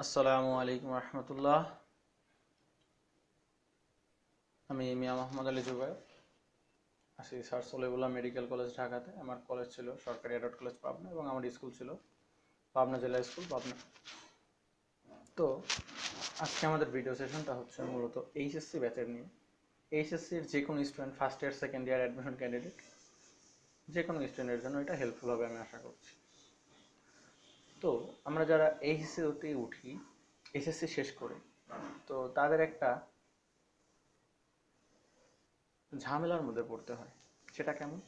আসসালামু আলাইকুম রহমতুল্লাহ। আমি মিয়া মোহাম্মদ আলী জুবাই, আসি স্যার সলিমুল্লাহ মেডিকেল কলেজ ঢাকাতে। আমার কলেজ ছিল সরকারি অ্যাডট কলেজ পাবনা এবং আমার স্কুল ছিল পাবনা জেলা স্কুল পাবনা। তো আজকে আমাদের ভিডিও সেশনটা হচ্ছে মূলত এইচএসসি ব্যাচের নিয়ে। এইচএসসির যে কোনো student, first year second year admission candidate, যে কোনো স্টুডেন্টের জন্য এটা হেল্পফুল হবে আমি আশা করছি। তো আমরা যারা এইচএসসিতে উঠি, এইচএসসি শেষ করে, তো তাদের একটা ঝামেলার মধ্যে পড়তে হয়। সেটা কেমন?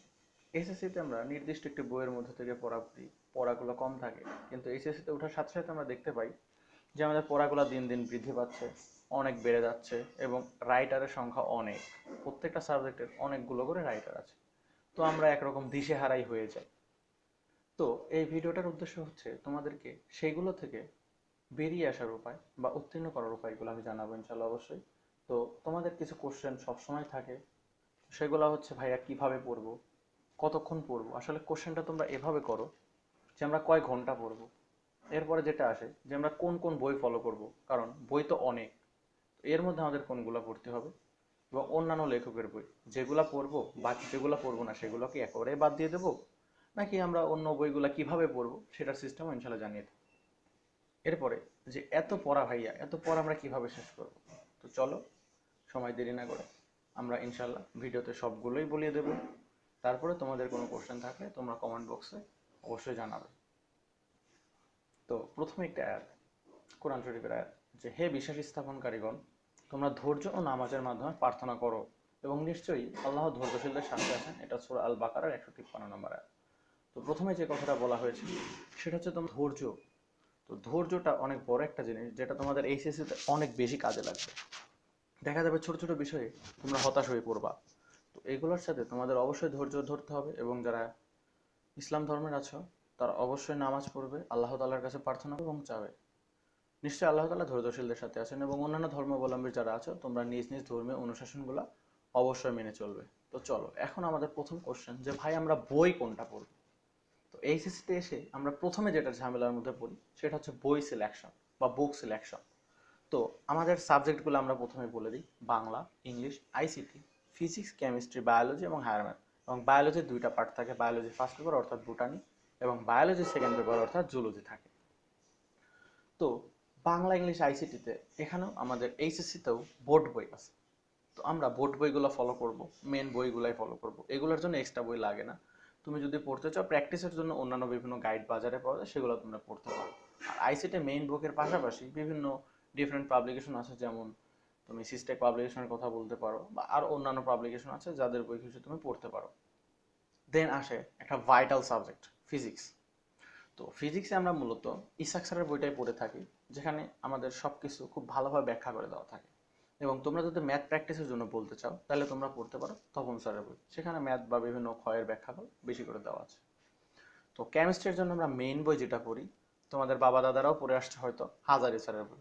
এসএসসিতে আমরা নির্দিষ্ট একটি বইয়ের মধ্যে থেকে পড়া পড়ি, পড়াগুলো কম থাকে, কিন্তু এইচএসসিতে ওঠার সাথে সাথে আমরা দেখতে পাই যে আমাদের পড়াগুলো দিন দিন বৃদ্ধি পাচ্ছে, অনেক বেড়ে যাচ্ছে এবং রাইটারের সংখ্যা অনেক। প্রত্যেকটা সাবজেক্টের অনেকগুলো করে রাইটার আছে। তো আমরা একরকম দিশেহারাই হয়ে যাই। তো এই ভিডিওটার উদ্দেশ্য হচ্ছে তোমাদেরকে সেইগুলো থেকে বেরিয়ে আসার উপায় বা উত্তীর্ণ করার উপায়গুলো আমি জানাবো ইনশাল্লাহ অবশ্যই। তো তোমাদের কিছু কোশ্চেন সবসময় থাকে, সেগুলো হচ্ছে ভাইয়া কিভাবে পড়বো, কতক্ষণ পড়বো। আসলে কোশ্চেনটা তোমরা এভাবে করো যে আমরা কয় ঘন্টা পড়বো। এরপরে যেটা আসে যে আমরা কোন কোন বই ফলো করব, কারণ বই তো অনেক, এর মধ্যে আমাদের কোনগুলো পড়তে হবে এবং অন্যান্য লেখকের বই যেগুলো পড়বো, বাকি যেগুলো পড়বো না সেগুলো কি একেবারে বাদ দিয়ে দেবো, নাকি আমরা অন্য বইগুলো কিভাবে পড়বো সেটার সিস্টেম ইনশাল্লাহ জানিয়ে দেবো। এরপরে যে এত পড়া ভাইয়া, এত পড়া আমরা কিভাবে শেষ করব। তো চলো সময় দেরি না করে আমরা ইনশাল্লাহ ভিডিওতে সবগুলোই বলিয়ে দেবো। তারপরে তোমাদের কোনো কোশ্চেন থাকলে তোমরা কমেন্ট বক্সে অবশ্যই জানাবে। তো প্রথমে একটা আয়াত, কোরআন শরীফের আয়াত, যে হে বিশ্বাস স্থাপনকারীগণ, তোমরা ধৈর্য ও নামাজের মাধ্যমে প্রার্থনা করো এবং নিশ্চয়ই আল্লাহ ধৈর্যশীলদের সাথে আছেন। এটা সূরা আল বাকারার 153 নম্বর আয়াত। তো প্রথমে যে কথাটা বলা হয়েছে সেটা হচ্ছে তোমার ধৈর্য। তো ধৈর্যটা অনেক বড় একটা জিনিস, যেটা তোমাদের এইচএসসিতে অনেক বেশি কাজে লাগবে। দেখা যাবে ছোট ছোট বিষয়ে তোমরা হতাশ হয়ে পড়বা। তো এগুলোর সাথে তোমাদের অবশ্যই ধৈর্য ধরতে হবে এবং যারা ইসলাম ধর্মের আছো তারা অবশ্যই নামাজ পড়বে, আল্লাহ তাআলার কাছে প্রার্থনা এবং চাবে। নিশ্চয়ই আল্লাহ তাআলা ধৈর্যশীলদের সাথে আছেন এবং অন্যান্য ধর্মাবলম্বী যারা আছো তোমরা নিজ নিজ ধর্মীয় অনুশাসনগুলো অবশ্যই মেনে চলবে। তো চলো এখন আমাদের প্রথম কোশ্চেন, যে ভাই আমরা বই কোনটা পড়ব। তো এইচএসসিতে এসে আমরা প্রথমে যেটা ঝামেলার মধ্যে পড়ি সেটা হচ্ছে বই সিলেকশন বা বুক সিলেকশন। তো আমাদের সাবজেক্টগুলো আমরা প্রথমে বলে দিই: Bangla, English, ICT, physics, chemistry, biology এবং হায়ার ম্যাথ। এবং বায়োলজির দুইটা পার্ট থাকে, বায়োলজি ফার্স্ট পেপার অর্থাৎ বোটানি এবং বায়োলজি সেকেন্ড পেপার অর্থাৎ জুলজি থাকে। তো বাংলা, ইংলিশ, আইসিটিতে এখানেও আমাদের এইচএসসিতেও বোর্ড বই আছে। তো আমরা বোর্ড বইগুলো ফলো করব, মেন বইগুলাই ফলো করব, এগুলোর জন্য এক্সট্রা বই লাগে না। তুমি যদি পড়তে চাও প্র্যাকটিসের জন্য অন্যান্য বিভিন্ন গাইড বাজারে পাওয়া যায়, সেগুলো তোমরা পড়তে পারো। আর আইসিটি মেইন বুকের পাশাপাশি বিভিন্ন ডিফারেন্ট পাবলিকেশন আছে, যেমন তুমি সিস্টেক পাবলিকেশনের কথা বলতে পারো বা আর অন্যান্য পাবলিকেশন আছে যাদের বই কিছু তুমি পড়তে পারো। দেন আসে একটা ভাইটাল সাবজেক্ট, ফিজিক্স। তো ফিজিক্সে আমরা মূলত ইসাক স্যারের বইটাই পড়ে থাকি, যেখানে আমাদের সব কিছু খুব ভালোভাবে ব্যাখ্যা করে দেওয়া থাকে। এবং তোমরা যদি ম্যাথ প্র্যাকটিসের জন্য বলতে চাও তাহলে তোমরা পড়তে পারো তপন স্যারের বই, সেখানে ম্যাথ বা বিভিন্ন ক্ষয়ের ব্যাখ্যাগুলো বেশি করে দেওয়া আছে। তো কেমিস্ট্রির জন্য আমরা মেইন বই যেটা পড়ি, তোমাদের বাবা দাদারাও পড়ে আসছে হয়তো, হাজারি স্যারের বই।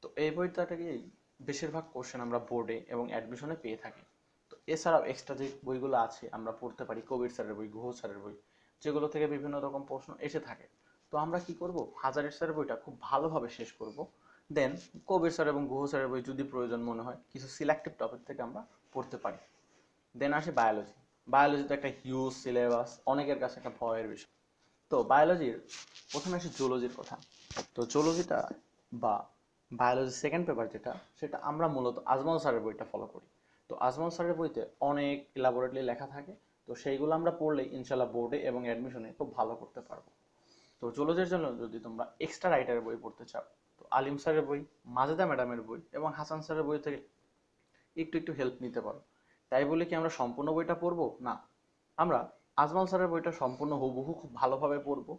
তো এই বইটাকেই বেশিরভাগ কোশ্চেন আমরা বোর্ডে এবং অ্যাডমিশনে পেয়ে থাকি। তো এছাড়াও এক্সট্রা যে বইগুলো আছে আমরা পড়তে পারি কবির স্যারের বই, গুহ স্যারের বই, যেগুলো থেকে বিভিন্ন রকম প্রশ্ন এসে থাকে। তো আমরা কি করব, হাজারের স্যারের বইটা খুব ভালোভাবে শেষ করব। দেন কবির স্যার এবং গুহ স্যারের বই যদি প্রয়োজন মনে হয় কিছু সিলেক্টিভ টপিক থেকে আমরা পড়তে পারি। দেন আসে বায়োলজি। বায়োলজি তো একটা হিউজ সিলেবাস, অনেকের কাছে একটা ভয়ের বিষয়। তো বায়োলজির প্রথমে আসে জুলজির কথা। তো জুলজিটা বা বায়োলজি সেকেন্ড পেপার যেটা, সেটা আমরা মূলত আজমল স্যারের বইটা ফলো করি। তো আজমল স্যারের বইতে অনেক ইলাবোরেটলি লেখা থাকে। তো সেইগুলো আমরা পড়লে ইনশাল্লাহ বোর্ডে এবং অ্যাডমিশনে খুব ভালো করতে পারবো। তো জুলজির জন্য যদি তোমরা এক্সট্রা রাইটারের বই পড়তে চাও, তো আলিম স্যারের বই, মাজেদা ম্যাডামের বই এবং হাসান স্যারের বই থেকে একটু একটু হেল্প নিতে পারো। তাই বলে কি আমরা সম্পূর্ণ বইটা পড়বো না, আমরা আজমল স্যারের বইটা সম্পূর্ণ হুবহু খুব ভালোভাবে পড়বো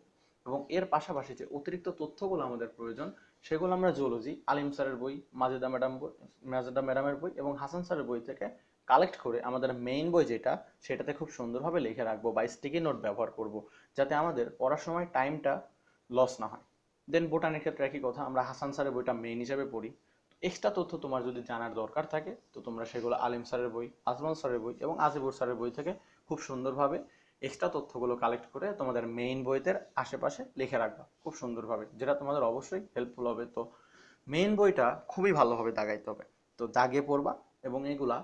এবং এর পাশাপাশি যে অতিরিক্ত তথ্যগুলো আমাদের প্রয়োজন সেগুলো আমরা জুলজি, আলিম স্যারের বই, মাজেদা ম্যাডামের বই এবং হাসান স্যারের বই থেকে কালেক্ট করে আমাদের মেইন বই যেটা, সেটাতে খুব সুন্দরভাবে লিখে রাখবো বা স্টিকি নোট ব্যবহার করব, যাতে আমাদের পড়ার সময় টাইমটা লস না হয়। দেন বোটানির ক্ষেত্রে একই কথা, আমরা হাসান স্যারের বইটা মেইন হিসাবে পড়ি। এক্সট্রা তথ্য তোমার যদি জানার দরকার থাকে তো তোমরা সেগুলো আলিম স্যারের বই, আজমল স্যারের বই এবং আজিবুর স্যারের বই থেকে খুব সুন্দরভাবে এক্সট্রা তথ্যগুলো কালেক্ট করে তোমাদের মেইন বইতে আশেপাশে লিখে রাখবা খুব সুন্দরভাবে, যেটা তোমাদের অবশ্যই হেল্পফুল হবে। তো মেইন বইটা খুবই ভালোভাবে দাগাইতে হবে, তো দাগিয়ে পড়বা, এবং এগুলা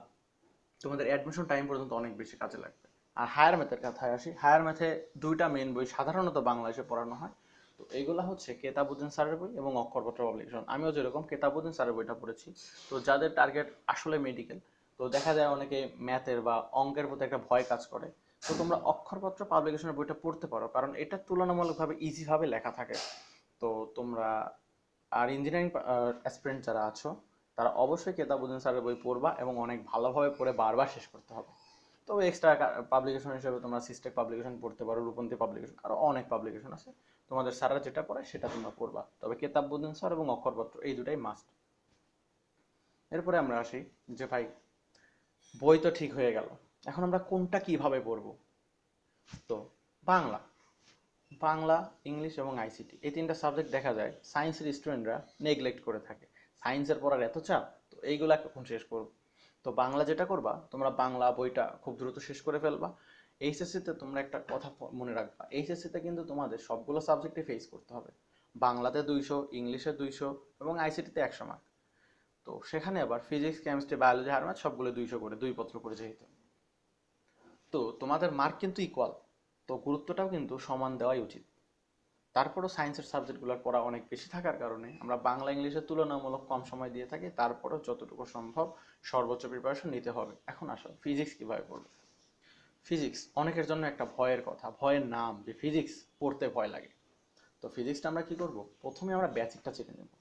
তোমাদের অ্যাডমিশন টাইম পর্যন্ত অনেক বেশি কাজে লাগবে। আর হায়ার ম্যাথের কথায় আসি, হায়ার ম্যাথে দুইটা মেইন বই সাধারণত বাংলাদেশে পড়ানো হয়। তো এইগুলা হচ্ছে কেতাবুদ্দিন স্যারের বই এবং অক্ষরপত্র পাবলিকেশন। আমিও যেরকম কেতাবুদ্দিন স্যারের বইটা পড়েছি। তো যাদের টার্গেট আসলে মেডিকেল, তো দেখা যায় অনেকে ম্যাথের বা অঙ্কের প্রতি একটা ভয় কাজ করে, তো তোমরা অক্ষরপত্র পাবলিকেশনের বইটা পড়তে পারো, কারণ এটা তুলনামূলকভাবে ইজিভাবে লেখা থাকে। তো তোমরা আর ইঞ্জিনিয়ারিং অ্যাসপিরেন্ট যারা আছো, তারা অবশ্যই কেতাবুদ্দিন স্যারের বই পড়বা এবং অনেক ভালোভাবে পড়ে বারবার শেষ করতে হবে। তবে এক্সট্রা পাবলিকেশন হিসেবে তোমরা সিস্টেক পাবলিকেশন পড়তে পারো, রূপন্তী পাবলিকেশন, আরও অনেক পাবলিকেশন আছে। তোমাদের স্যাররা যেটা পড়ে সেটা তোমরা পড়বা, তবে কেতাবুদ্দিন স্যার এবং অক্ষরপত্র এই দুটাই মাস্ট। এরপরে আমরা আসি যে ভাই, বই তো ঠিক হয়ে গেল, এখন আমরা কোনটা কিভাবে পড়বো? তো বাংলা, বাংলা, ইংলিশ এবং আইসিটি, এই তিনটা সাবজেক্ট দেখা যায় সায়েন্সের স্টুডেন্টরা নেগলেক্ট করে থাকে। সায়েন্সের পড়ার এত চাপ, তো এইগুলা কখন শেষ করবো? তো বাংলা যেটা করবা, তোমরা বাংলা বইটা খুব দ্রুত শেষ করে ফেলবা। এইচএসসিতে তোমরা একটা কথা মনে রাখবা, এইচএসসিতে কিন্তু তোমাদের সবগুলো সাবজেক্টে ফেস করতে হবে। বাংলাতে 200, ইংলিশে 200 এবং আইসিটিতে 100 মার্ক। তো সেখানে আবার ফিজিক্স, কেমিস্ট্রি, বায়োলজি, আর ম্যাথ সবগুলো 200 করে, 2 পত্র করে যেহেতু, তো তোমাদের মার্ক কিন্তু ইকুয়াল, তো গুরুত্বটাও কিন্তু সমান দেওয়াই উচিত। তারপরও সায়েন্সের সাবজেক্টগুলোর পড়া অনেক বেশি থাকার কারণে আমরা বাংলা ইংলিশের তুলনামূলক কম সময় দিয়ে থাকি, তারপরেও যতটুকু সম্ভব সর্বোচ্চ প্রিপারেশন নিতে হবে। এখন আসো ফিজিক্স কীভাবে পড়বে। ফিজিক্স অনেকের জন্য একটা ভয়ের কথা, ভয়ের নাম যে ফিজিক্স পড়তে ভয় লাগে। তো ফিজিক্সটা আমরা কি করব, প্রথমে আমরা বেসিকটা জেনে নেব।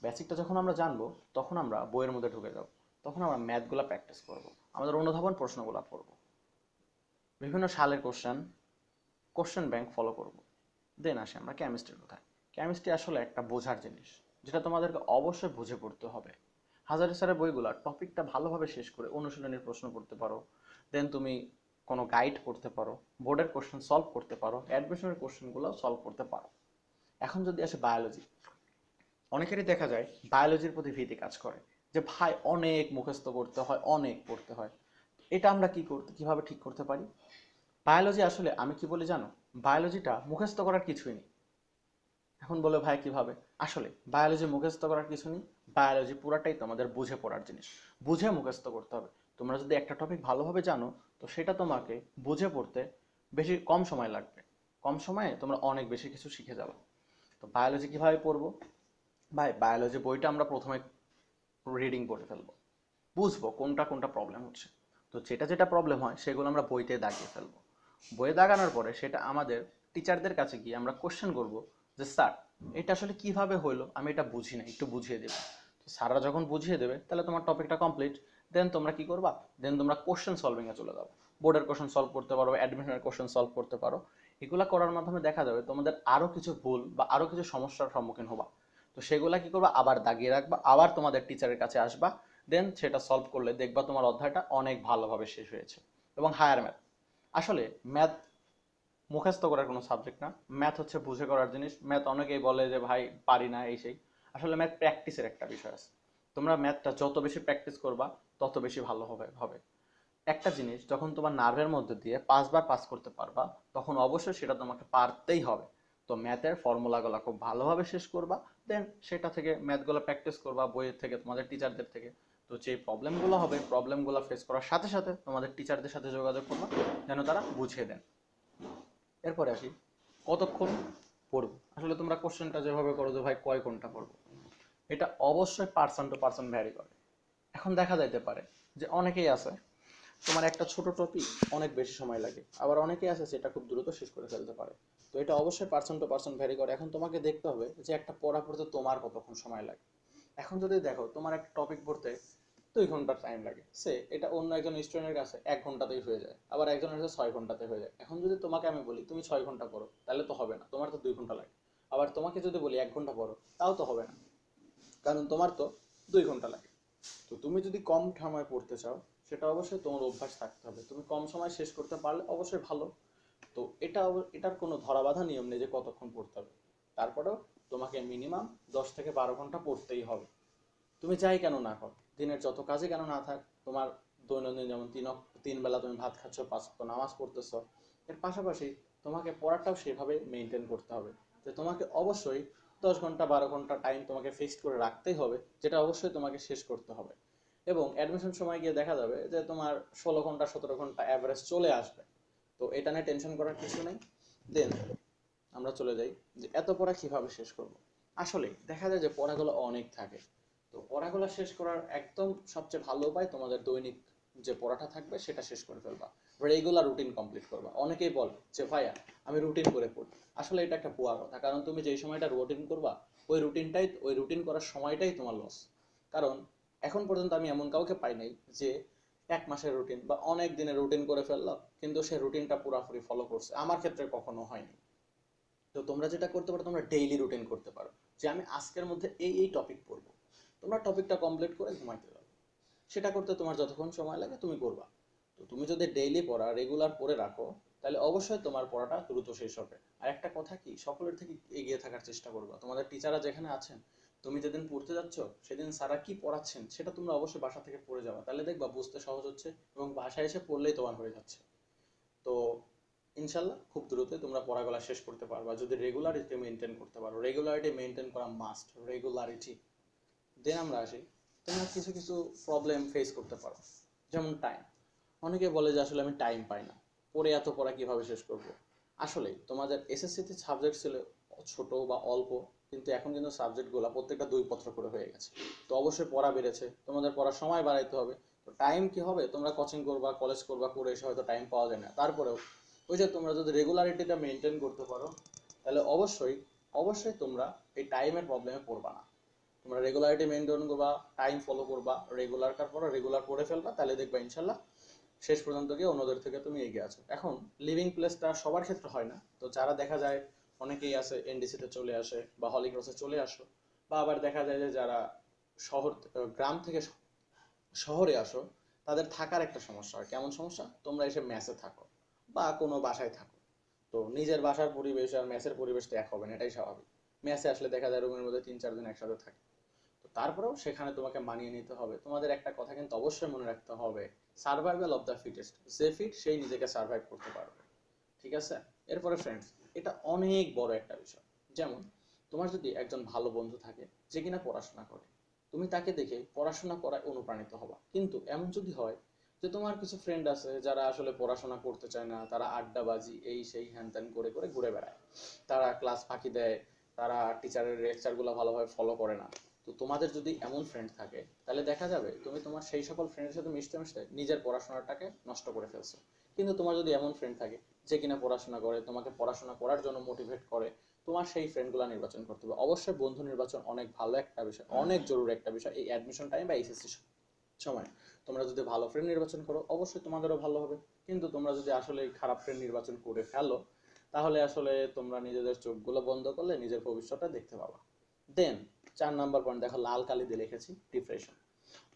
বেসিকটা যখন আমরা জানবো, তখন আমরা বইয়ের মধ্যে ঢুকে যাব, তখন আমরা ম্যাথগুলো প্র্যাকটিস করব, আমাদের অনুধাবন প্রশ্নগুলো পড়ব, বিভিন্ন সালের কোশ্চেন, কোশ্চেন ব্যাংক ফলো করব। দেন আসি আমরা কেমিস্ট্রির কোথায়। কেমিস্ট্রি আসলে একটা বোঝার জিনিস, যেটা তোমাদেরকে অবশ্যই বুঝে পড়তে হবে। হাজারি স্যারের বইগুলা টপিকটা ভালোভাবে শেষ করে অনুশীলনের প্রশ্ন পড়তে পারো, দেন তুমি কোনো গাইড পড়তে পারো, বোর্ডের কোশ্চেন সলভ করতে পারো, অ্যাডমিশনের কোশ্চেনগুলো সলভ করতে পারো। এখন যদি আসে বায়োলজি, অনেকেরই দেখা যায় বায়োলজির প্রতি ভীতি কাজ করে, যে ভাই অনেক মুখস্থ করতে হয়, অনেক পড়তে হয়। এটা আমরা কিভাবে ঠিক করতে পারি? বায়োলজি আসলে আমি কি বলি জানো, বায়োলজিটা মুখস্থ করার কিছুই নেই। এখন বলে ভাই কিভাবে? আসলে বায়োলজি মুখস্থ করার কিছু নেই, বায়োলজি পুরাটাই তোমাদের বুঝে পড়ার জিনিস, বুঝে মুখস্থ করতে হবে। তোমরা যদি একটা টপিক ভালোভাবে জানো, তো সেটা তোমাকে বুঝে পড়তে বেশি কম সময় লাগবে, কম সময়ে তোমরা অনেক বেশি কিছু শিখে যাবে। তো বায়োলজি কিভাবে পড়বো? ভাই বায়োলজি বইটা আমরা প্রথমে রিডিং পড়ে ফেলবো, বুঝবো কোনটা কোনটা প্রবলেম হচ্ছে। তো যেটা যেটা প্রবলেম হয় সেগুলো আমরা বইতে দাগিয়ে ফেলবো। বইয়ে দাগানোর পরে সেটা আমাদের টিচারদের কাছে গিয়ে আমরা কোশ্চেন করব, যে স্যার এটা আসলে কিভাবে হইলো, আমি এটা বুঝি না, একটু বুঝিয়ে দেবে। তো স্যাররা যখন বুঝিয়ে দেবে, তাহলে তোমার টপিকটা কমপ্লিট। দেন তোমরা কি করবা, দেন তোমরা কোশ্চেন সলভিংয়ে চলে যাবো। বোর্ডের কোশ্চেন সলভ করতে পারো, অ্যাডমিশনের কোশ্চেন সলভ করতে পারো। এগুলা করার মাধ্যমে দেখা যাবে তোমাদের আরও কিছু ভুল বা আরও কিছু সমস্যার সম্মুখীন হবা। তো সেগুলা কি করবা, আবার দাগিয়ে রাখবা, আবার তোমাদের টিচারের কাছে আসবা, দেন সেটা সলভ করলে দেখবা তোমার অধ্যায়টা অনেক ভালোভাবে শেষ হয়েছে। এবং হায়ার ম্যাথ, আসলে ম্যাথ মুখস্থ করার কোনো সাবজেক্ট না, ম্যাথ হচ্ছে বুঝে করার জিনিস। ম্যাথ অনেকেই বলে যে ভাই পারি না এই সেই, আসলে ম্যাথ প্র্যাকটিসের একটা বিষয় আছে। তোমরা ম্যাথটা যত বেশি প্র্যাকটিস করবা, তত বেশি ভালো হবে। একটা জিনিস যখন তোমার নার্ভের মধ্যে দিয়ে 5 বার পাস করতে পারবা, তখন অবশ্যই সেটা তোমাকে পারতেই হবে। তো ম্যাথের ফর্মুলাগুলো খুব ভালোভাবে শেষ করবা, দেন সেটা থেকে ম্যাথগুলো প্র্যাকটিস করবা বইয়ের থেকে, তোমাদের টিচারদের থেকে। তো যে প্রবলেমগুলো হবে, প্রবলেমগুলো ফেস করার সাথে সাথে তোমাদের টিচারদের সাথে যোগাযোগ করবা, যেন তারা বুঝিয়ে দেন। এরপরে আসি, কতক্ষণ পড়বো। আসলে তোমরা কোশ্চেনটা যেভাবে করো যে ভাই কয় ঘন্টা পড়বো, এটা অবশ্যই পার্সন টু পার্সন ভ্যারি করে। এখন দেখা যাইতে পারে যে অনেকেই আছে তোমার একটা ছোট টপিক অনেক বেশি সময় লাগে, আবার অনেকেই আছে সেটা খুব দ্রুত শেষ করে ফেলতে পারে। তো এটা অবশ্যই পার্সন টু পার্সন ভ্যারি করে। এখন তোমাকে দেখতে হবে যে একটা পড়া পড়তে তোমার কতক্ষণ সময় লাগে। এখন যদি দেখো তোমার একটা টপিক পড়তে 2 ঘন্টা টাইম লাগে, সে এটা অন্য একজন স্টুডেন্টের কাছে 1 ঘন্টাতেই হয়ে যায়, আবার একজনের কাছে 6 ঘন্টাতে হয়ে যায়। এখন যদি তোমাকে আমি বলি তুমি 6 ঘন্টা পড়ো, তাহলে তো হবে না, তোমার তো 2 ঘন্টা লাগে। আবার তোমাকে যদি বলি 1 ঘন্টা পড়ো, তাও তো হবে না, কারণ তোমার তো 2 ঘন্টা লাগে। তো তুমি যদি কম সময় পড়তে চাও, সেটা অবশ্যই তোমার অভ্যাস থাকতে হবে। তুমি কম সময় শেষ করতে পারলে অবশ্যই ভালো। তো এটার কোনো ধরাবাঁধা নিয়ম নেই যে কতক্ষণ পড়তে হবে। তারপরেও তোমাকে মিনিমাম 10 থেকে 12 ঘন্টা পড়তেই হবে। তুমি যাই কেন না করো, দিনের যত কাজে কেন না থাক, তোমার দৈনন্দিন যেমন তিন বেলা তুমি ভাত খাচ্ছ, 5 ওয়াক্ত নামাজ পড়তেছ, এর পাশাপাশি তোমাকে পড়াটাও সেভাবে মেনটেন করতে হবে। যে তোমাকে অবশ্যই 10 ঘন্টা 12 ঘন্টা টাইম তোমাকে ফিক্সড করে রাখতেই হবে, যেটা অবশ্যই তোমাকে শেষ করতে হবে। এবং অ্যাডমিশন সময় গিয়ে দেখা যাবে যে তোমার 16 ঘন্টা 17 ঘন্টা অ্যাভারেজ চলে আসবে। তো এটা নিয়ে টেনশন করার কিছু নেই। দেন আমরা চলে যাই যে এত পড়া কিভাবে শেষ করব। আসলে দেখা যায় যে পড়াগুলো অনেক থাকে। তো পড়াগুলো শেষ করার একদম সবচেয়ে ভালো উপায় তোমাদের দৈনিক যে পড়াটা থাকবে সেটা শেষ করে ফেলবা, রেগুলার রুটিন কমপ্লিট করবা। অনেকেই বলে যে ভাইয়া আমি রুটিন করে পড়ি, আসলে এটা একটা ভুয়া কথা। কারণ তুমি যেই সময়টা রুটিন করবা ওই রুটিন করার সময়টাই তোমার লস। কারণ এখন পর্যন্ত আমি এমন কাউকে পাই নাই যে 1 মাসের রুটিন বা অনেক দিনের রুটিন করে ফেললো কিন্তু সে রুটিনটা পুরোপুরি ফলো করছে। আমার ক্ষেত্রে কখনো হয়নি। তো তোমরা যেটা করতে পারো, তোমরা ডেইলি রুটিন করতে পারো যে আমি আজকের মধ্যে এই টপিক পড়বো। তোমরা টপিকটা কমপ্লিট করে ঘুমাইতে যাবে। সেটা করতে তোমার যতক্ষণ সময় লাগে তুমি করবা। তো তুমি যদি ডেইলি পড়া রেগুলার পড়ে রাখো, তাহলে অবশ্যই তোমার পড়াটা দ্রুত শেষ হবে। আর একটা কথা কি, সকলের থেকে এগিয়ে থাকার চেষ্টা করবা। তোমাদের টিচাররা যেখানে আছেন, তুমি যেদিন পড়তে যাচ্ছ সেদিন স্যারা কি পড়াচ্ছেন সেটা তোমরা অবশ্যই বাসা থেকে পড়ে যাবা, তাহলে দেখবা বুঝতে সহজ হচ্ছে এবং বাসায় এসে পড়লেই তোমার হয়ে যাচ্ছে। তো ইনশাল্লাহ খুব দ্রুতই তোমরা পড়াগুলা শেষ করতে পারবা যদি রেগুলারিটি মেনটেন করতে পারো। রেগুলারিটি মেনটেন করা মাস্ট, রেগুলারিটি। দেন আমরা আসি, তোমরা কিছু কিছু প্রবলেম ফেস করতে পারো, যেমন টাইম। অনেকে বলে যে আসলে আমি টাইম পাই না, পড়ে এত পড়া কিভাবে শেষ করব। আসলে তোমাদের এসএসসিতে সাবজেক্ট ছিল ছোট বা অল্প, কিন্তু এখন কিন্তু সাবজেক্টগুলো প্রত্যেকটা 2 পত্র করে হয়ে গেছে। তো অবশ্যই পড়া বেড়েছে, তোমাদের পড়ার সময় বাড়াইতে হবে। তো টাইম কি হবে, তোমরা কোচিং করবা, কলেজ করবা, করে এসে হয়তো টাইম পাওয়া যায় না। তারপরেও ওই যে তোমরা যদি রেগুলারিটিটা মেনটেন করতে পারো, তাহলে অবশ্যই অবশ্যই তোমরা এই টাইমের প্রবলেমে পড়বা না। তোমরা রেগুলারিটি মেনটেন করবা, টাইম ফলো করবা, রেগুলার তারপর রেগুলার করে ফেলবা, তাহলে দেখবা ইনশাল্লাহ শেষ পর্যন্ত গিয়ে অন্যদের থেকে তুমি এগিয়ে আছো। এখন লিভিং প্লেসটা সবার ক্ষেত্রে হয় না। তো যারা দেখা যায় অনেকেই আছে এনডিসিতে চলে আসে বা হলিক্রসে চলে আসো, বা আবার দেখা যায় যে যারা গ্রাম থেকে শহরে আসো, তাদের থাকার একটা সমস্যা হয়। কেমন সমস্যা, তোমরা এসে মেসে থাকো বা কোনো বাসায় থাকো। তো নিজের বাসার পরিবেশ আর মেসের পরিবেশ তো এক হবে না, এটাই স্বাভাবিক। মেসে আসলে দেখা যায় রুমের মধ্যে 3-4 দিন একসাথে থাকে। তো তারপরেও সেখানে তোমাকে মানিয়ে নিতে হবে। তোমাদের একটা কথা কিন্তু অবশ্যই মনে রাখতে হবে, সার্ভাইভাল অফ দ্য ফিটেস্ট। যে ফিট সেই নিজেকে সার্ভাইভ করতে পারবে। ঠিক আছে। এরপরে ফ্রেন্ডস, এটা অনেক বড় একটা বিষয়। যেমন তোমার যদি একজন ভালো বন্ধু থাকে যে কিনা পড়াশোনা করে, তুমি তাকে দেখে পড়াশোনা করায় অনুপ্রাণিত হবা। কিন্তু এমন যদি হয় যে তোমার কিছু ফ্রেন্ড আছে যারা আসলে পড়াশোনা করতে চায় না, তারা আড্ডাবাজি এই সেই হ্যান ত্যান করে করে ঘুরে বেড়ায়, তারা ক্লাস ফাঁকি দেয়, তারা টিচারের লেকচারগুলো ভালোভাবে ফলো করে না। তো তোমাদের যদি এমন ফ্রেন্ড থাকে, তাহলে দেখা যাবে তুমি তোমার সেই সকল ফ্রেন্ডের সাথে মিশতে মিশতে নিজের পড়াশোনাটাকে নষ্ট করে ফেলছো। কিন্তু তোমার যদি এমন ফ্রেন্ড থাকে যে কিনা পড়াশোনা করে, তোমাকে পড়াশোনা করার জন্য মোটিভেট করে, তোমার সেই ফ্রেন্ডগুলো নির্বাচন করতে হবে। অবশ্যই বন্ধু নির্বাচন অনেক ভালো একটা বিষয়, অনেক জরুরি একটা বিষয় এই অ্যাডমিশন টাইম বা এইচএসসি সময়। তোমরা যদি ভালো ফ্রেন্ড নির্বাচন করো অবশ্যই তোমাদেরও ভালো হবে। কিন্তু তোমরা যদি আসলে খারাপ ফ্রেন্ড নির্বাচন করে ফেলো, তাহলে আসলে তোমরা নিজেদের চোখগুলো বন্ধ করলে নিজের ভবিষ্যৎটা দেখতে পাবা। দেন 4 নাম্বার পয়েন্ট দেখো, লাল কালি দিয়ে লিখেছি, ডিপ্রেশন।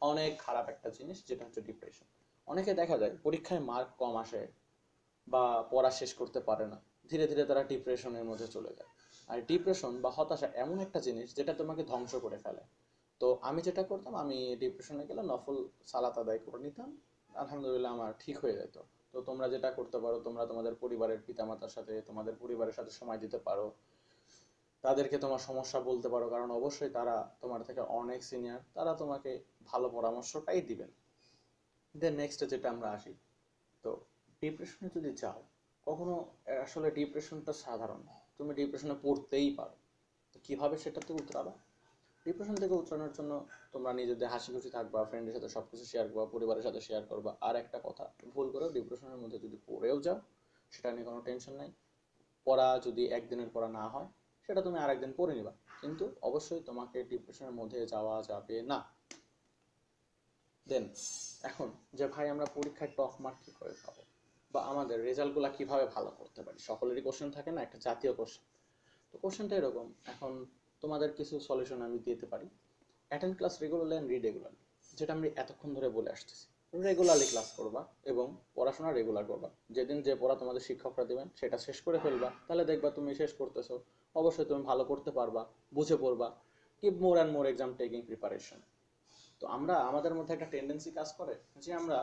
অনেক খারাপ একটা জিনিস যেটা হচ্ছে ডিপ্রেশন। অনেকে দেখা যায় পরীক্ষায় মার্ক কম আসে বা পড়া শেষ করতে পারে না, ধীরে ধীরে তারা ডিপ্রেশনের মধ্যে চলে যায়। আর ডিপ্রেশন বা হতাশা এমন একটা জিনিস যেটা তোমাকে ধ্বংস করে ফেলে। তো আমি যেটা করতাম, আমি ডিপ্রেশনে গেলে নফল সালাত আদায় করে নিতাম, আলহামদুলিল্লাহ আমার ঠিক হয়ে যেত। তো তোমরা যেটা করতে পারো, তোমরা তোমাদের পরিবারের পিতামাতার সাথে, তোমাদের পরিবারের সাথে সময় দিতে পারো, তাদেরকে তোমার সমস্যা বলতে পারো, কারণ অবশ্যই তারা তোমার থেকে অনেক সিনিয়র, তারা তোমাকে ভালো পরামর্শটাই দিবেন। দেন নেক্সট যেটা আমরা আসি, তো ডিপ্রেশনে যদি যাও কখনো, আসলে ডিপ্রেশনটা সাধারণ, তুমি ডিপ্রেশনে পড়তেই পারো। তো কিভাবে সেটাতে উতরাবা, ডিপ্রেশন থেকে উতরানোর জন্য তোমরা নিজেদের হাসি খুশি থাকবা, ফ্রেন্ডের সাথে সবকিছু শেয়ার করবা, পরিবারের সাথে শেয়ার করবা। আর একটা কথা, ভুল করেও ডিপ্রেশনের মধ্যে যদি পড়েও যাও, সেটা নিয়ে কোনো টেনশন নাই। পড়া যদি একদিনের পড়া না হয়, সেটা তুমি আরেকদিন পড়ে নিবা, কিন্তু অবশ্যই তোমাকে ডিপ্রেশনের মধ্যে যাওয়া যাবে না। দেন এখন যে ভাই আমরা পরীক্ষায় টপ মার্ক কি করে পাবো, বা আমাদের রেজাল্টগুলো কিভাবে ভালো করতে পারি, সকলেরই কোশ্চেন থাকে না, একটা জাতীয় কোশ্চেন। তো কোশ্চেনটা এরকম। এখন তোমাদের কিছু সলিউশন আমি দিতে পারি। Attend class regularly and read regularly, যেটা আমি এতক্ষণ ধরে বলে আসতেছি। রেগুলারলি ক্লাস করবা এবং পড়াশোনা রেগুলার করবা। যেদিন যে পড়া তোমাদের শিক্ষকরা দেবেন সেটা শেষ করে ফেলবা, তাহলে দেখবা তুমি শেষ করতেছো, অবশ্যই তুমি ভালো করতে পারবা, বুঝে পড়বা। Keep more and more exam taking preparation. তো আমরা আমাদের মধ্যে একটা টেন্ডেন্সি কাজ করে যে আমরা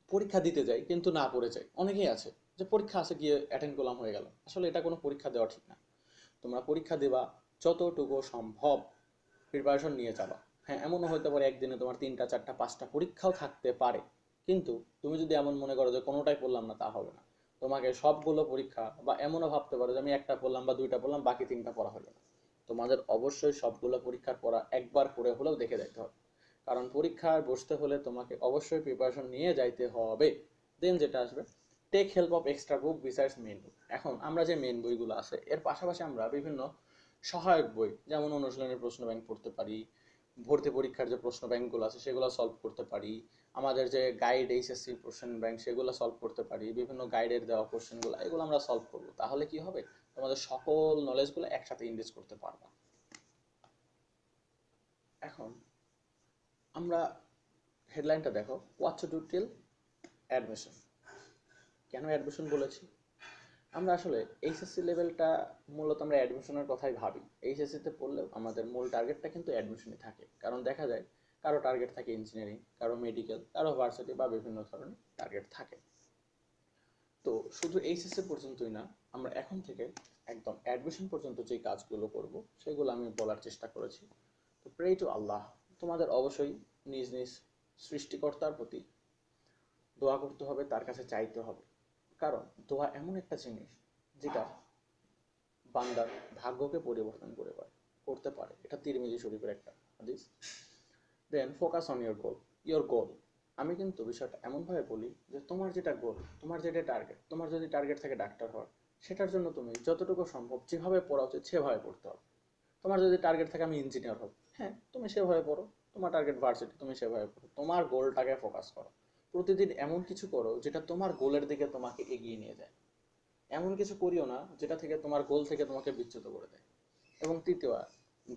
পরীক্ষা দিতে যাই কিন্তু না পড়ে যাই, অনেকেই আছে যে পরীক্ষা আছে গিয়ে অ্যাটেন্ড করলাম হয়ে গেল। আসলে এটা কোনো পরীক্ষা দেওয়া ঠিক না। তোমরা পরীক্ষা দেবা, যতটুকু সম্ভব প্রিপারেশন নিয়ে চালাও। হ্যাঁ, এমনও হতে পারে একদিনে তোমার 3টা 4টা 5টা পরীক্ষাও থাকতে পারে, কিন্তু তুমি যদি এমন মনে করো যে কোনোটাই পড়লাম না, তা হবে না। তোমাকে সবগুলো পরীক্ষা, বা এমনও ভাবতে পারো যে আমি একটা পড়লাম বা 2টা পড়লাম, বাকি 3টা পড়া হলো না। তোমাদের অবশ্যই সবগুলো পরীক্ষার পড়া একবার করে হলেও দেখে যাইতে হবে, কারণ পরীক্ষায় বসতে হলে তোমাকে অবশ্যই প্রিপারেশন নিয়ে যাইতে হবে। দেন যেটা আসবে, take help of extra book besides main book. এখন আমরা যে মেইন বইগুলো আছে এর পাশাপাশি আমরা বিভিন্ন সহায়ক বই, যেমন অনুশীলনের প্রশ্ন ব্যাংক পড়তে পারি, ভর্তি পরীক্ষার যে প্রশ্ন ব্যাংকগুলো আছে সেগুলো সলভ করতে পারি, আমাদের যে গাইড এইচএসসি কোশ্চেন ব্যাংক সেগুলো সলভ করতে পারি, বিভিন্ন গাইডের দেওয়া কোশ্চেনগুলো এগুলো আমরা সলভ করবো। তাহলে কি হবে, তোমাদের সকল নলেজগুলো একসাথে ইনভেস্ট করতে পারবা। এখন আমরা হেডলাইনটা দেখো, what to do till admission. কেন অ্যাডমিশন বলেছি? আমরা আসলে এইচএসসি লেভেলটা মূলত আমরা অ্যাডমিশনের কথাই ভাবি। এইচএসসিতে পড়লেও আমাদের মূল টার্গেটটা কিন্তু অ্যাডমিশনই থাকে, কারণ দেখা যায় কারো টার্গেট থাকে ইঞ্জিনিয়ারিং, কারো মেডিকেল, কারো ভার্সিটি বা বিভিন্ন ধরনের টার্গেট থাকে। তো শুধু এইচএসসি পর্যন্তই না, আমরা এখন থেকে একদম অ্যাডমিশন পর্যন্ত যে কাজগুলো করব সেগুলো আমি বলার চেষ্টা করেছি। তো প্রে টু আল্লাহ, তোমাদের অবশ্যই নিজ নিজ সৃষ্টিকর্তার প্রতি দোয়া করতে হবে, তার কাছে চাইতে হবে। কারণ দোয়া এমন একটা জিনিস যেটা বান্দার ভাগ্যকে পরিবর্তন করতে পারে। এটা তিরমিজি শরীফের একটা হাদিস। দেন ফোকাস অন ইয়োর গোল। আমি কিন্তু বিষয়টা এমনভাবে বলি যে তোমার যেটা গোল, তোমার যেটা টার্গেট, তোমার যদি টার্গেট থাকে ডাক্তার হওয়ার, সেটার জন্য তুমি যতটুকু সম্ভব যেভাবে পড়া উচিত সেভাবে পড়তে হবে। তোমার যদি টার্গেট থাকে আমি ইঞ্জিনিয়ার হব, হ্যাঁ তুমি সেভাবে পড়ো। তোমার টার্গেট ভার্সিটি, তুমি সেভাবে পড়ো। তোমার গোলটাকে ফোকাস করো। প্রতিদিন এমন কিছু করো যেটা তোমার গোলের দিকে তোমাকে এগিয়ে নিয়ে যায়। এমন কিছু করিও না যেটা থেকে তোমার গোল থেকে তোমাকে বিচ্যুত করে দেয়। এবং তৃতীয়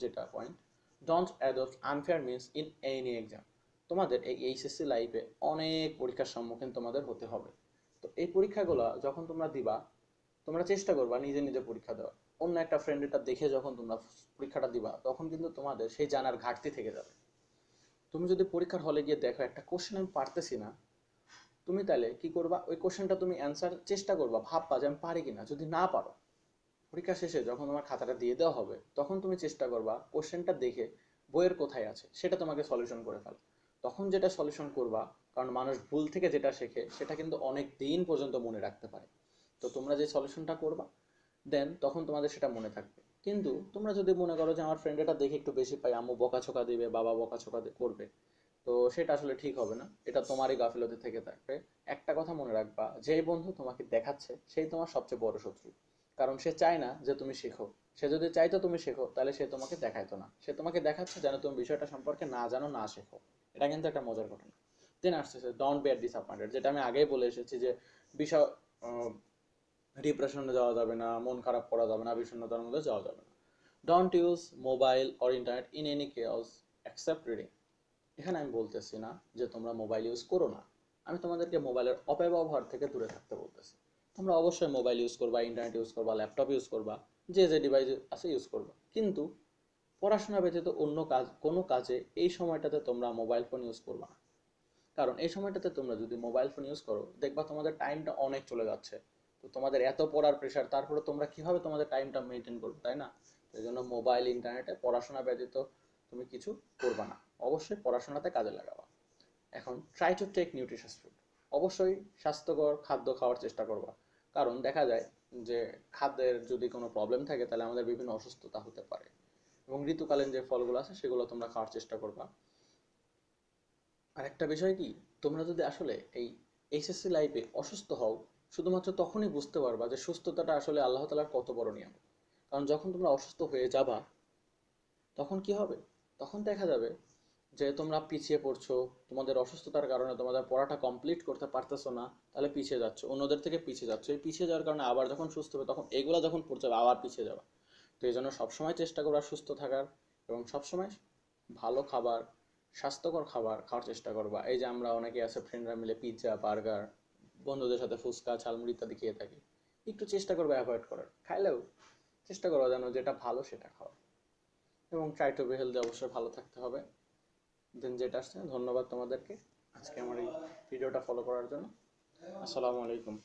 যেটা point, don't adopt unfair means in any exam. তোমাদের এই এইচএসসি লাইফে অনেক পরীক্ষার সম্মুখীন তোমাদের হতে হবে। তো এই পরীক্ষাগুলো যখন তোমরা দিবা, তোমরা চেষ্টা করবা নিজে নিজে পরীক্ষা দেওয়া। অন্য একটা ফ্রেন্ডেরটা দেখে যখন তোমরা পরীক্ষাটা দিবা, তখন কিন্তু তোমাদের সেই জানার ঘাটতি থেকে যাবে। তুমি যদি পরীক্ষার হলে গিয়ে দেখো একটা কোশ্চেন আমি পারতেছি না, তুমি তাহলে কি করবা, ওই কোশ্চেনটা তুমি অ্যান্সার চেষ্টা করবা, ভাববা যে আমি পারি কিনা। যদি না পারো, পরীক্ষা শেষে যখন তোমার খাতাটা দিয়ে দেওয়া হবে তখন তুমি চেষ্টা করবা কোশ্চেনটা দেখে বইয়ের কোথায় আছে সেটা তোমাকে সলিউশন করে ফেলো। তখন যেটা সলিউশন করবা, কারণ মানুষ ভুল থেকে যেটা শেখে সেটা কিন্তু অনেক দিন পর্যন্ত মনে রাখতে পারে। তো তোমরা যে সলিউশনটা করবা, দেন তখন তোমাদের সেটা মনে থাকবে। কিন্তু তোমরা যদি মনে করো যে আমার ফ্রেন্ড এটা দেখে একটু বেশি পাই, আম্মু বকাঝকা দিবে, বাবা বকাঝকা করবে, তো সেটা আসলে ঠিক হবে না। এটা তোমারই গাফিলতি থেকে থাকবে। একটা কথা মনে রাখবা, যেই বন্ধু তোমাকে দেখাচ্ছে সেই তোমার সবচেয়ে বড় শত্রু। কারণ সে চায় না যে তুমি শেখো। সে যদি চাইতো তুমি শেখো তাহলে সে তোমাকে দেখাইতো না। সে তোমাকে দেখাচ্ছে যেন তুমি বিষয়টা সম্পর্কে না জানো, না শেখো। এটা কিন্তু একটা মজার ঘটনা। দেন আসতেছে ডোন্ট বি ডিসঅ্যাপয়েন্টেড, যেটা আমি আগেই বলে এসেছি যে বিষয় ডিপ্রেশনে যাওয়া যাবে না, মন খারাপ করা যাবে না, বিষণ্ণতার মধ্যে যাওয়া যাবে না। Don't use mobile or internet in any chaos except reading. এখানে আমি বলতেছি না যে তোমরা মোবাইল ইউজ করো না, আমি তোমাদেরকে মোবাইলের অপব্যবহার থেকে দূরে থাকতে বলতেছি। তোমরা অবশ্যই মোবাইল ইউজ করবা, ইন্টারনেট ইউজ করবা, ল্যাপটপ ইউজ করবা, যে যে ডিভাইস আছে ইউজ করবা, কিন্তু পড়াশোনা ব্যতীত অন্য কাজ কোনো কাজে এই সময়টাতে তোমরা মোবাইল ফোন ইউজ করবা না। কারণ এই সময়টাতে তোমরা যদি মোবাইল ফোন ইউজ করো, দেখবা তোমাদের টাইমটা অনেক চলে যাচ্ছে। তো তোমাদের এত পড়ার প্রেশার, তারপরে তোমরা কিভাবে তোমাদের টাইমটা মেনটেন করবে, তাই না? এই জন্য মোবাইল ইন্টারনেটে পড়াশোনা ব্যতীত তুমি কিছু করবা না। অবশ্যই পড়াশোনাতে কাজে লাগাবা। এখন try to take nutritious food. অবশ্যই স্বাস্থ্যকর খাদ্য খাওয়ার চেষ্টা করবা। কারণ দেখা যায় যে খাদ্যের যদি কোনো প্রবলেম থাকে তাহলে আমাদের বিভিন্ন অসুস্থতা হতে পারে। এবং ঋতুকালীন যে ফলগুলো আছে সেগুলো তোমরা খাওয়ার চেষ্টা করবা। আর একটা বিষয় কি, তোমরা যদি আসলে এই এইচএসসি লাইফে অসুস্থ হও, শুধুমাত্র তখনই বুঝতে পারবা যে সুস্থতাটা আসলে আল্লাহ তাআলার কত বড় নিয়ামত। কারণ যখন তোমরা অসুস্থ হয়ে যাবা, তখন কি হবে? তখন দেখা যাবে যে তোমরা পিছিয়ে পড়ছো। তোমাদের অসুস্থতার কারণে তোমাদের পড়াটা কমপ্লিট করতে পারতেছো না, তাহলে পিছিয়ে যাচ্ছ, অন্যদের থেকে পিছিয়ে যাচ্ছ। এই পিছিয়ে যাওয়ার কারণে আবার যখন সুস্থ হবে তখন এগুলা যখন পড়তে হবে আবার পিছিয়ে যাবে। তো এই জন্য সবসময় চেষ্টা করবা সুস্থ থাকার, এবং সবসময় ভালো খাবার, স্বাস্থ্যকর খাবার খাওয়ার চেষ্টা করবা। এই যে আমরা অনেকে আছে ফ্রেন্ডরা মিলে পিৎজা, বার্গার, বন্ধুদের সাথে ফুচকা, ঝালমুড়ি ইত্যাদি খেয়ে থাকি। একটু চেষ্টা করবে অ্যাভয়েড করার, খাইলেও চেষ্টা করবা যেন যেটা ভালো সেটা খাওয়া। এবং ট্রাই টু বি হেলদি, অবশ্যই ভালো থাকতে হবে। দেন যেটা আসছে, ধন্যবাদ তোমাদেরকে। আজকে আমার এই ভিডিওটা ফলো করার জন্য। আসসালামু আলাইকুম।